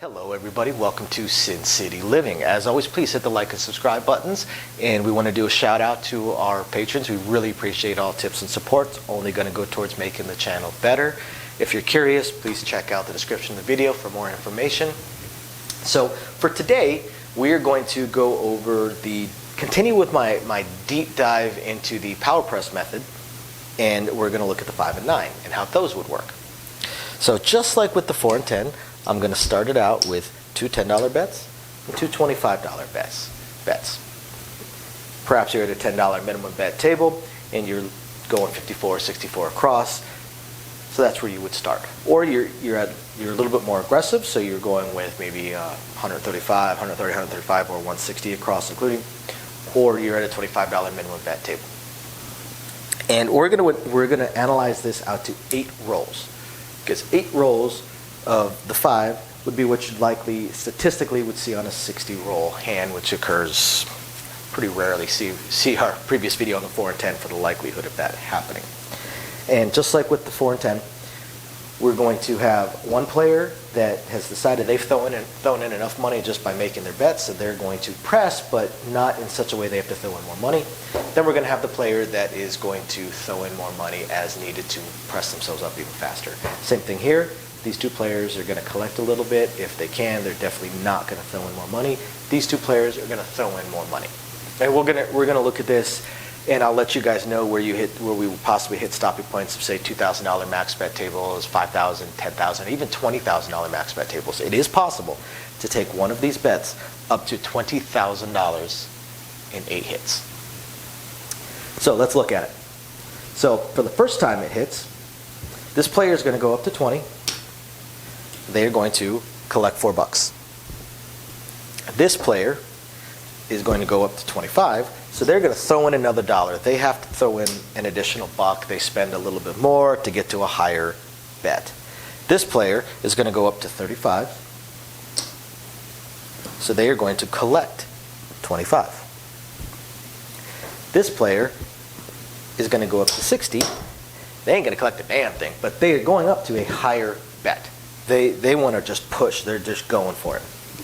Hello everybody, welcome to Sin City Living. As always, please hit the like and subscribe buttons, and we want to do a shout out to our patrons. We really appreciate all tips and support. It's only going to go towards making the channel better. If you're curious, please check out the description of the video for more information. So for today, we are going to go over continue with my deep dive into the power press method, and we're going to look at the 5 and 9 and how those would work. So just like with the 4 and 10, I'm going to start it out with two $10 bets and two $25 bets. Perhaps you're at a $10 minimum bet table and you're going 54, 64 across. So that's where you would start. Or you're a little bit more aggressive, so you're going with maybe 135, 130, 135, or 160 across including. Or you're at a $25 minimum bet table. And we're gonna analyze this out to 8 rolls, because 8 rolls of the 5 would be what you'd likely statistically would see on a 60 roll hand, which occurs pretty rarely. See our previous video on the 4 and 10 for the likelihood of that happening. And just like with the 4 and 10, we're going to have one player that has decided they've thrown in enough money just by making their bets, so they're going to press, but not in such a way they have to throw in more money. Then we're going to have the player that is going to throw in more money as needed to press themselves up even faster. Same thing here. These two players are going to collect a little bit. If they can, they're definitely not going to throw in more money. These two players are going to throw in more money. And we're going to look at this, and I'll let you guys know where we will possibly hit stopping points of, say, $2,000 max bet tables, $5,000, $10,000, even $20,000 max bet tables. It is possible to take one of these bets up to $20,000 in 8 hits. So let's look at it. So for the first time it hits, this player is going to go up to 20. They are going to collect $4. This player is going to go up to 25, so they're going to throw in another $1. They have to throw in an additional $1. They spend a little bit more to get to a higher bet. This player is going to go up to 35, so they are going to collect 25. This player is going to go up to 60. They ain't going to collect a damn thing, but they are going up to a higher bet. They want to just push. They're just going for it.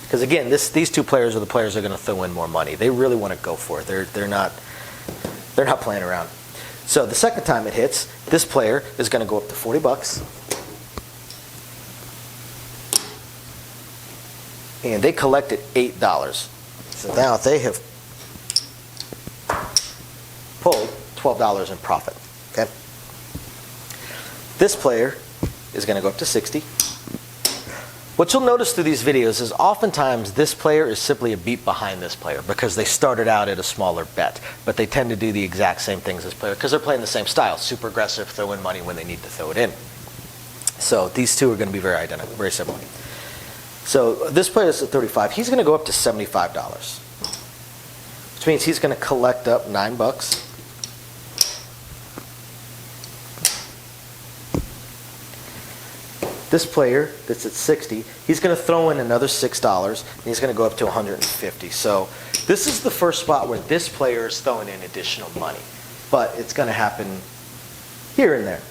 Because again, these two players are the players that are going to throw in more money. They really want to go for it. They're not playing around. So the second time it hits, this player is going to go up to $40, and they collected $8. So now they have pulled $12 in profit. Okay. This player is going to go up to 60. What you'll notice through these videos is oftentimes this player is simply a beat behind this player because they started out at a smaller bet, but they tend to do the exact same things as this player because they're playing the same style, super aggressive, throw in money when they need to throw it in. So these two are going to be very identical, very similar. So this player is at 35. He's going to go up to $75, which means he's going to collect up $9. This player that's at 60, he's going to throw in another $6, and he's going to go up to 150. So this is the first spot where this player is throwing in additional money, but it's going to happen here and there.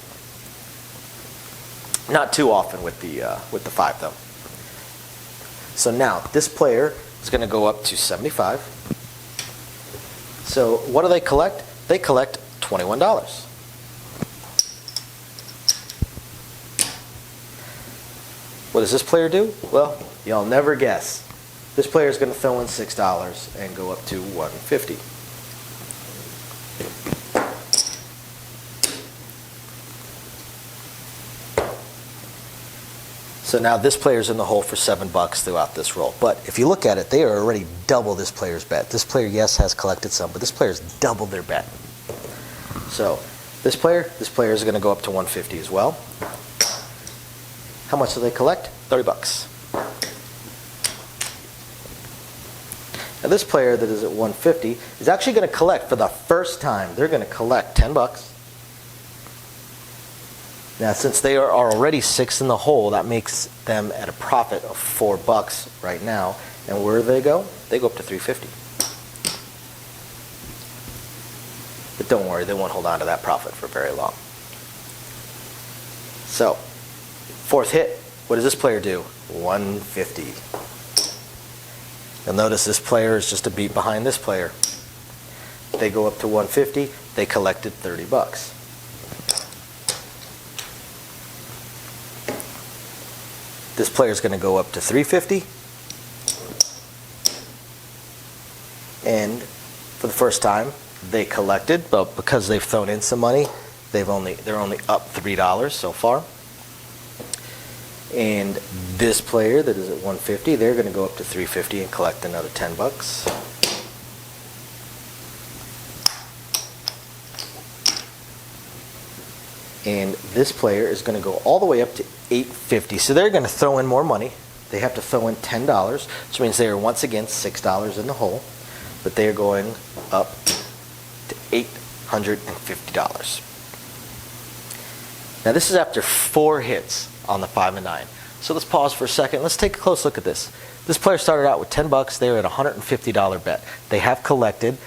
Not too often with the 5 though. So now this player is going to go up to 75. So what do they collect? They collect $21. What does this player do? Well, you'll never guess. This player is going to throw in $6 and go up to 150. So now this player's in the hole for $7 throughout this roll. But if you look at it, they are already double this player's bet. This player, yes, has collected some, but this player's doubled their bet. So this player is going to go up to 150 as well. How much do they collect? $30. Now this player that is at 150 is actually going to collect for the first time. They're going to collect $10. Now since they are already 6 in the hole, that makes them at a profit of $4 right now. And where do they go? They go up to 350. But don't worry, they won't hold on to that profit for very long. So, fourth hit, What does this player do? 150. You'll notice this player is just a beat behind this player. They go up to 150, they collected 30 bucks. This player is going to go up to 350. And for the first time, they collected, but because they've thrown in some money, they're only up $3 so far. And this player that is at 150, they're going to go up to 350 and collect another 10 bucks. And this player is going to go all the way up to 850. So they're going to throw in more money. They have to throw in $10, which means they are once again $6 in the hole. But they are going up to $850. Now this is after 4 hits on the 5 and 9. So let's pause for a second. Let's take a close look at this. This player started out with 10 bucks. They were at a $150 bet. They have collected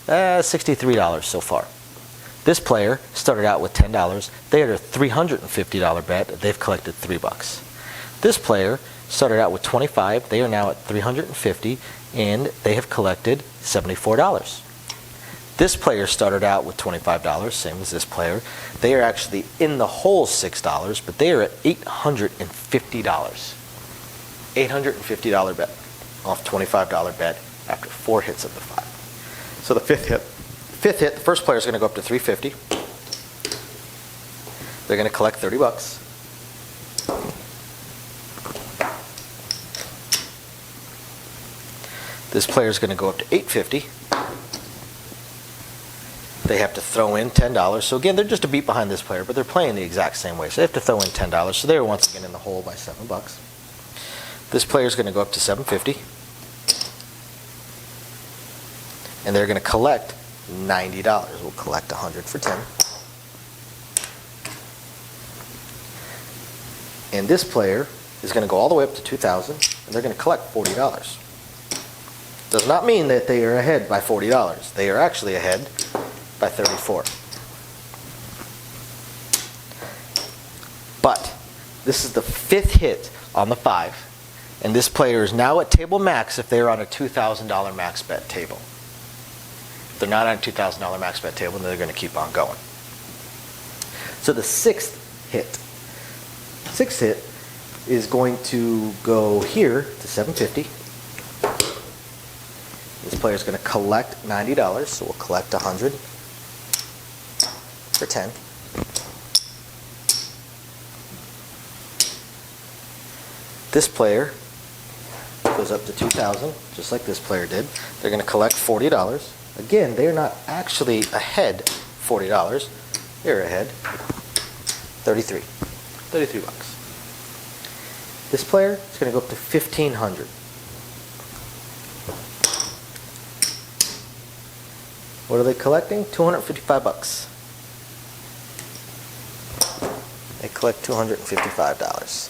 $63 so far. This player started out with $10. They had a $350 bet. They've collected 3 bucks. This player started out with 25. They are now at 350 and they have collected $74. This player started out with $25, same as this player. They are actually in the hole $6, but they are at $850. $850 bet off $25 bet after 4 hits of the 5. So the fifth hit, the first player is going to go up to 350. They're going to collect 30 bucks. This player is going to go up to 850. They have to throw in $10. So again, they're just a beat behind this player, but they're playing the exact same way. So they have to throw in $10. So they're once again in the hole by 7 bucks. This player is going to go up to 750. And they're going to collect $90. We'll collect 100 for 10. And this player is going to go all the way up to 2,000, and they're going to collect $40. Does not mean that they are ahead by $40. They are actually ahead by 34. But this is the 5th hit on the 5, and this player is now at table max if they're on a $2,000 max bet table. If they're not on a $2,000 max bet table, then they're going to keep on going. So the 6th hit is going to go here to 750. This player is going to collect $90, so we'll collect 100 for 10. This player goes up to 2,000, just like this player did. They're going to collect $40. Again, they're not actually ahead $40. They're ahead 33 bucks. This player is going to go up to 1,500. What are they collecting? 255 bucks. They collect $255.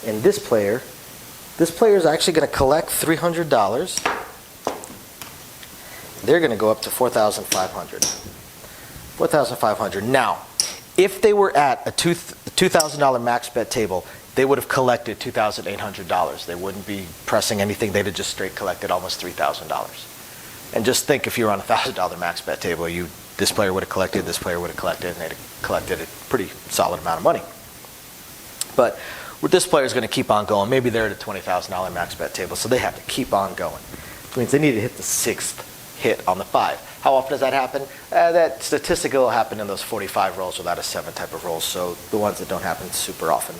And this player is actually going to collect $300. They're going to go up to 4,500. 4,500. Now, if they were at a $2,000 max bet table, they would have collected $2,800. They wouldn't be pressing anything. They'd have just straight collected almost $3,000. And just think, if you're on a $1,000 max bet table, this player would have collected, this player would have collected, and they'd have collected a pretty solid amount of money. But this player is going to keep on going. Maybe they're at a $20,000 max bet table, so they have to keep on going. Which means they need to hit the 6th hit on the 5. How often does that happen? That statistically will happen in those 45 rolls without a 7 type of rolls, so the ones that don't happen super often.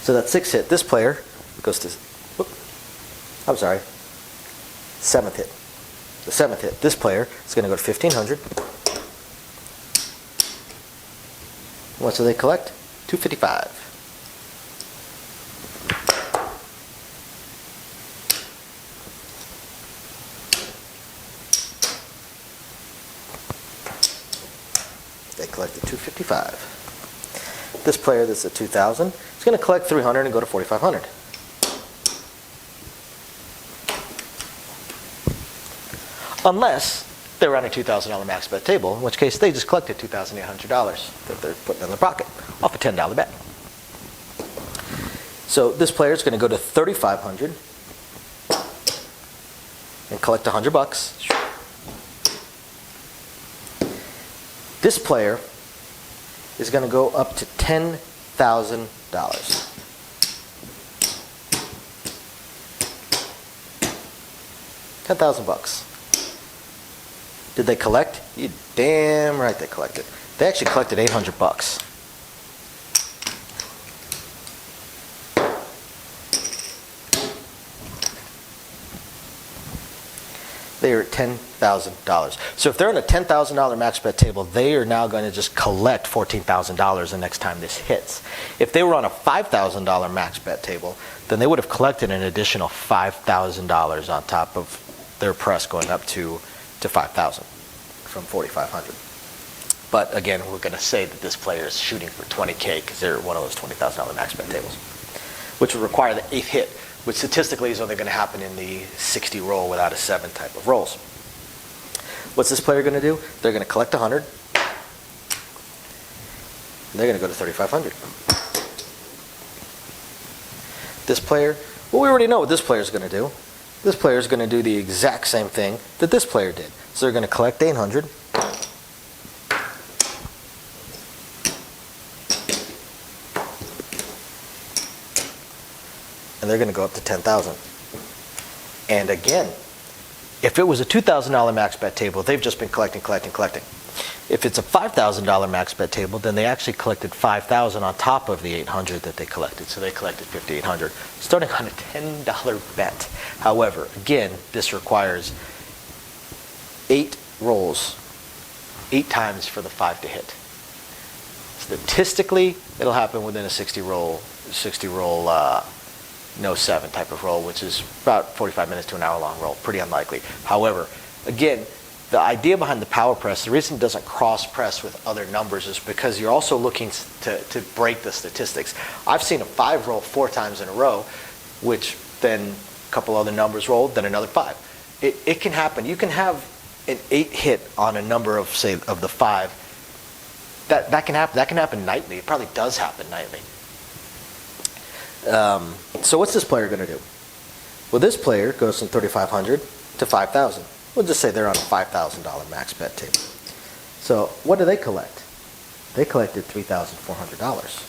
So that 6th hit, this player goes to, 7th hit. The 7th hit, this player is going to go to 1,500. What do they collect? $255. They collected $255. This player that's at 2,000 is going to collect $300 and go to 4,500. Unless they're on a $2,000 max bet table, in which case they just collected $2,800 that they're putting in their pocket off a $10 bet. So this player is going to go to 3,500 and collect $100. This player is going to go up to $10,000. $10,000. Did they collect? You damn right they collected. They actually collected $800. They are at $10,000. So if they're on a $10,000 max bet table, they are now going to just collect $14,000 the next time this hits. If they were on a $5,000 max bet table, then they would have collected an additional $5,000 on top of their press going up to 5,000 from 4,500. But again, we're going to say that this player is shooting for 20K because they're one of those $20,000 max bet tables, which would require the 8th hit, which statistically is only going to happen in the 60 roll without a 7 type of rolls. What's this player going to do? They're going to collect 100. They're going to go to 3,500. This player, well, we already know what this player is going to do. This player is going to do the exact same thing that this player did. So they're going to collect 800. And they're going to go up to 10,000. And again, if it was a $2,000 max bet table, they've just been collecting. If it's a $5,000 max bet table, then they actually collected 5,000 on top of the 800 that they collected. So they collected 5,800, starting on a $10 bet. However, again, this requires 8 rolls, 8 times for the 5 to hit. Statistically, it'll happen within a 60 roll, no 7 type of roll, which is about 45 minutes to an hour long roll. Pretty unlikely. However, again, the idea behind the power press, the reason it doesn't cross press with other numbers is because you're also looking to break the statistics. I've seen a 5 roll 4 times in a row, which then a couple other numbers rolled, then another 5. It can happen. You can have an 8 hit on a number of, say, of the 5. That can happen. That can happen nightly. It probably does happen nightly. So what's this player going to do? Well, this player goes from 3,500 to 5,000. We'll just say they're on a $5,000 max bet table. So what do they collect? They collected $3,400.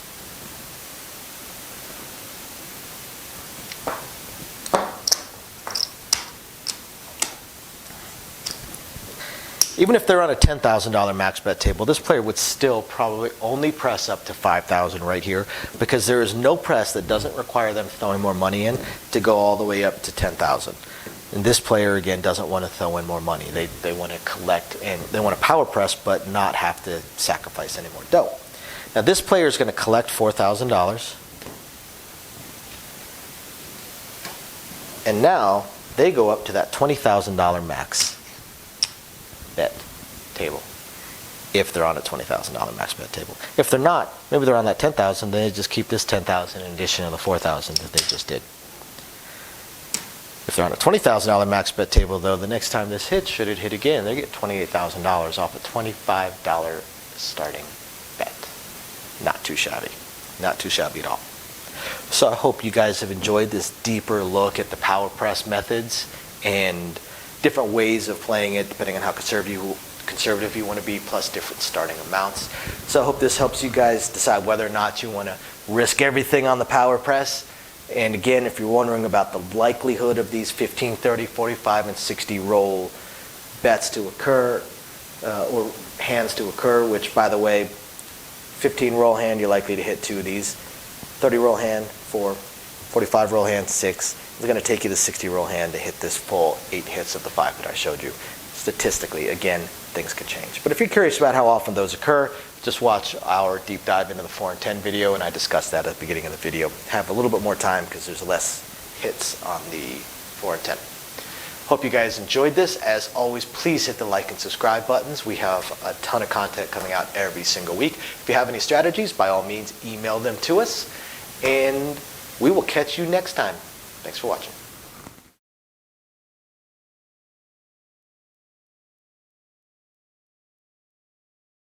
Even if they're on a $10,000 max bet table, this player would still probably only press up to 5,000 right here because there is no press that doesn't require them throwing more money in to go all the way up to 10,000. And this player, again, doesn't want to throw in more money. They want to collect and they want to power press but not have to sacrifice any more dough. Now this player is going to collect $4,000. And now they go up to that $20,000 max bet table if they're on a $20,000 max bet table. If they're not, maybe they're on that 10,000, then they just keep this 10,000 in addition to the 4,000 that they just did. If they're on a $20,000 max bet table, though, the next time this hits, should it hit again, they get $28,000 off a $25 starting bet. Not too shabby. Not too shabby at all. So I hope you guys have enjoyed this deeper look at the power press methods and different ways of playing it depending on how conservative you want to be, plus different starting amounts. So I hope this helps you guys decide whether or not you want to risk everything on the power press. And again, if you're wondering about the likelihood of these 15, 30, 45, and 60 roll bets to occur, or hands to occur, which by the way, 15 roll hand, you're likely to hit 2 of these. 30 roll hand, 4. 45 roll hand, 6. It's going to take you the 60 roll hand to hit this full 8 hits of the 5 that I showed you. Statistically, again, things could change. But if you're curious about how often those occur, just watch our deep dive into the 4 and 10 video, and I discussed that at the beginning of the video. Have a little bit more time because there's less hits on the 4 and 10. Hope you guys enjoyed this. As always, please hit the like and subscribe buttons. We have a ton of content coming out every single week. If you have any strategies, by all means, email them to us, and we will catch you next time. Thanks for watching.